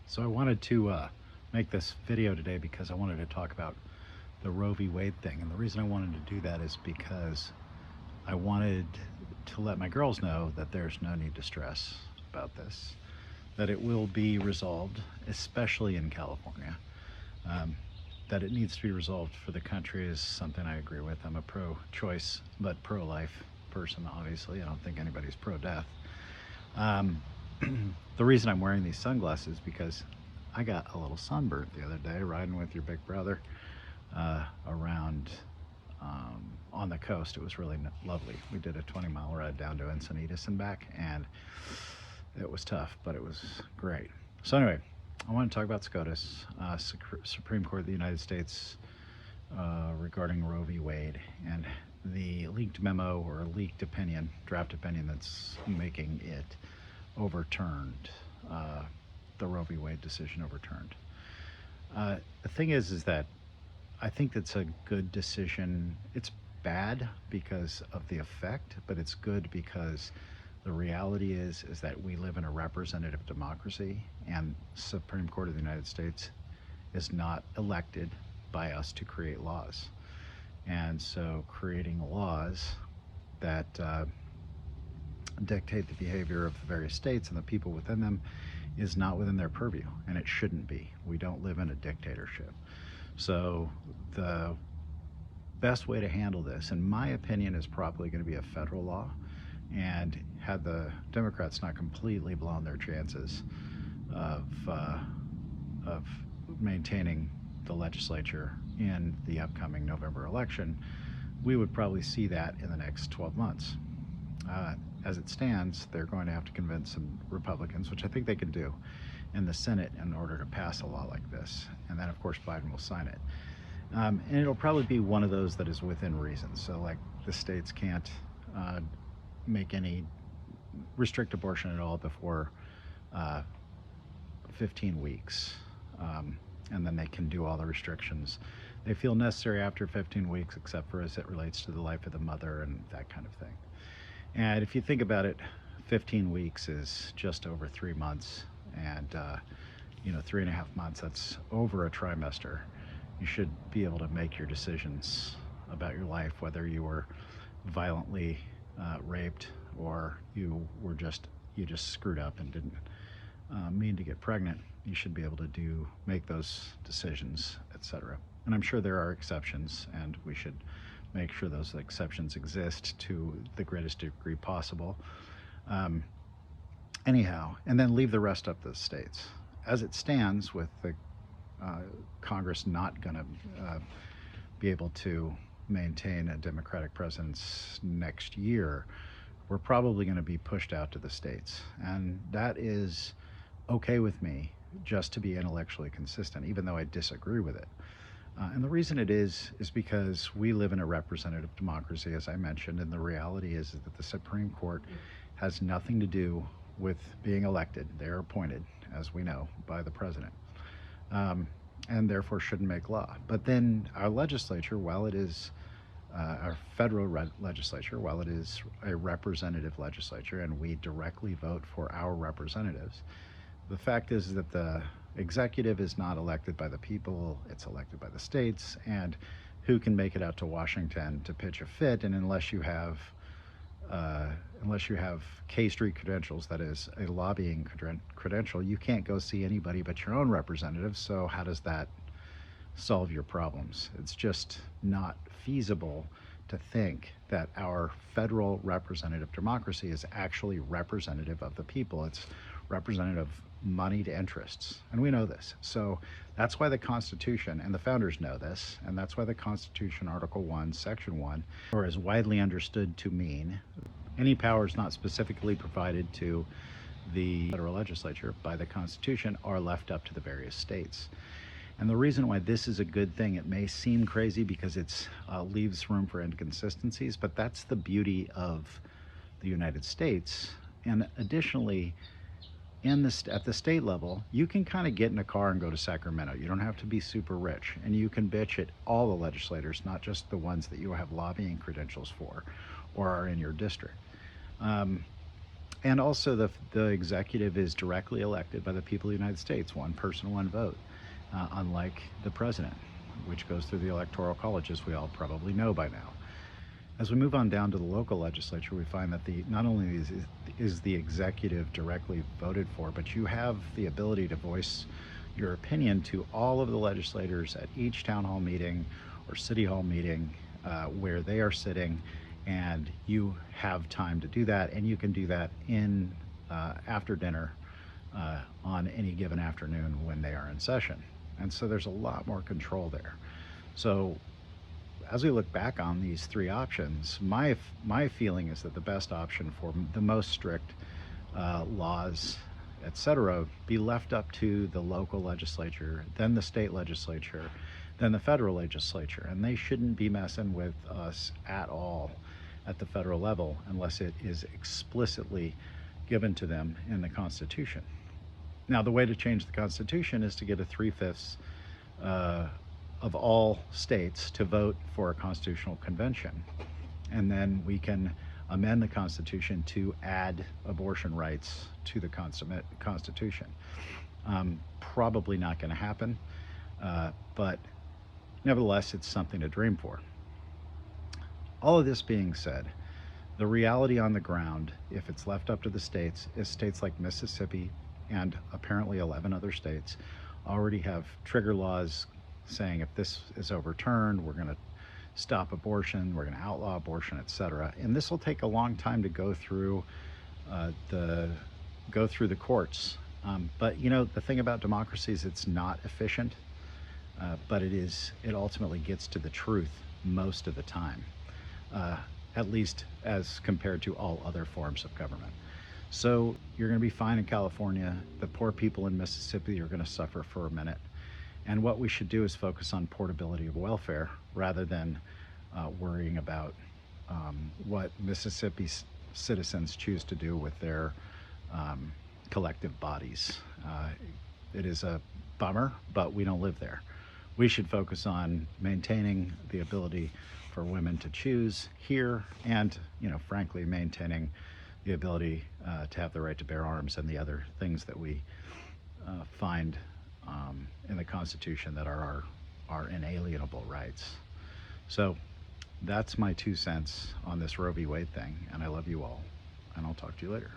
So I wanted to make this video today because I wanted to talk about the Roe v. Wade thing. And the reason I wanted to do that is because I wanted to let my girls know that there's no need to stress about this, that it will be resolved, especially in California. That it needs to be resolved for the country is something I agree with. I'm a pro-choice but pro-life person, obviously. I don't think anybody's pro-death. The reason I'm wearing these sunglasses is because I got a little sunburnt the other day riding with your big brother around on the coast. It was really lovely. We did a 20-mile ride down to Encinitas and back, and it was tough, but it was great. So anyway, I want to talk about SCOTUS, Supreme Court of the United States, regarding Roe v. Wade, and the leaked memo or leaked opinion, draft opinion that's making it overturned, the Roe v. Wade decision overturned. The thing is that I think that's a good decision. It's bad because of the effect, but it's good because the reality is that we live in a representative democracy, and Supreme Court of the United States is not elected by us to create laws. And so creating laws that dictate the behavior of the various states and the people within them is not within their purview, and it shouldn't be. We don't live in a dictatorship. So the best way to handle this, in my opinion, is probably going to be a federal law. And had the Democrats not completely blown their chances of maintaining the legislature in the upcoming November election, we would probably see that in the next 12 months. As it stands, they're going to have to convince some Republicans, which I think they can do, in the Senate in order to pass a law like this. And then, of course, Biden will sign it. And it'll probably be one of those that is within reason. So, like, the states can't restrict abortion at all before 15 weeks. And then they can do all the restrictions they feel necessary after 15 weeks, except for as it relates to the life of the mother and that kind of thing. And if you think about it, 15 weeks is just over 3 months, and 3.5 months, that's over a trimester. You should be able to make your decisions about your life, whether you were violently raped or you just screwed up and didn't mean to get pregnant. You should be able to make those decisions, etc. And I'm sure there are exceptions, and we should make sure those exceptions exist to the greatest degree possible. Anyhow, and then leave the rest up to the states. As it stands, with the Congress not going to be able to maintain a Democratic presence next year, we're probably going to be pushed out to the states. And that is okay with me, just to be intellectually consistent, even though I disagree with it. And the reason it is because we live in a representative democracy, as I mentioned, and the reality is that the Supreme Court has nothing to do with being elected. They're appointed, as we know, by the president, and therefore shouldn't make law. But then our legislature, while it is our federal legislature, while it is a representative legislature and we directly vote for our representatives, the fact is that the executive is not elected by the people, it's elected by the states, and who can make it out to Washington to pitch a fit? And unless you have K Street credentials, that is a lobbying credential, you can't go see anybody but your own representative. So how does that solve your problems? It's just not feasible to think that our federal representative democracy is actually representative of the people. It's representative of moneyed interests, and we know this. So that's why the Constitution, and the founders know this, and that's why the Constitution, Article 1, Section 1, or is widely understood to mean any powers not specifically provided to the federal legislature by the Constitution are left up to the various states. And the reason why this is a good thing, it may seem crazy because it leaves room for inconsistencies, but that's the beauty of the United States. And additionally, at the state level, you can kind of get in a car and go to Sacramento. You don't have to be super rich, and you can bitch at all the legislators, not just the ones that you have lobbying credentials for or are in your district. And also, the executive is directly elected by the people of the United States, one person, one vote, unlike the president, which goes through the Electoral College, as we all probably know by now. As we move on down to the local legislature, we find that not only is the executive directly voted for, but you have the ability to voice your opinion to all of the legislators at each town hall meeting or city hall meeting where they are sitting, and you have time to do that, and you can do that in after dinner on any given afternoon when they are in session. And so there's a lot more control there. So as we look back on these three options, my feeling is that the best option for the most strict laws, etc., be left up to the local legislature, then the state legislature, then the federal legislature, and they shouldn't be messing with us at all at the federal level unless it is explicitly given to them in the Constitution. Now, the way to change the Constitution is to get a 3/5 of all states to vote for a constitutional convention. And then we can amend the Constitution to add abortion rights to the Constitution. Probably not going to happen, but nevertheless, it's something to dream for. All of this being said, the reality on the ground, if it's left up to the states, is states like Mississippi and apparently 11 other states already have trigger laws saying if this is overturned, we're going to stop abortion, we're going to outlaw abortion, etc. And this will take a long time to go through the courts. But you know, the thing about democracy is it's not efficient, but it ultimately gets to the truth most of the time, at least as compared to all other forms of government. So you're going to be fine in California. The poor people in Mississippi are going to suffer for a minute. And what we should do is focus on portability of welfare rather than worrying about what Mississippi's citizens choose to do with their collective bodies. It is a bummer, but we don't live there. We should focus on maintaining the ability for women to choose here, and, you know, frankly, maintaining the ability to have the right to bear arms and the other things that we find in the Constitution that are our inalienable rights. So that's my 2 cents on this Roe v. Wade thing, and I love you all, and I'll talk to you later.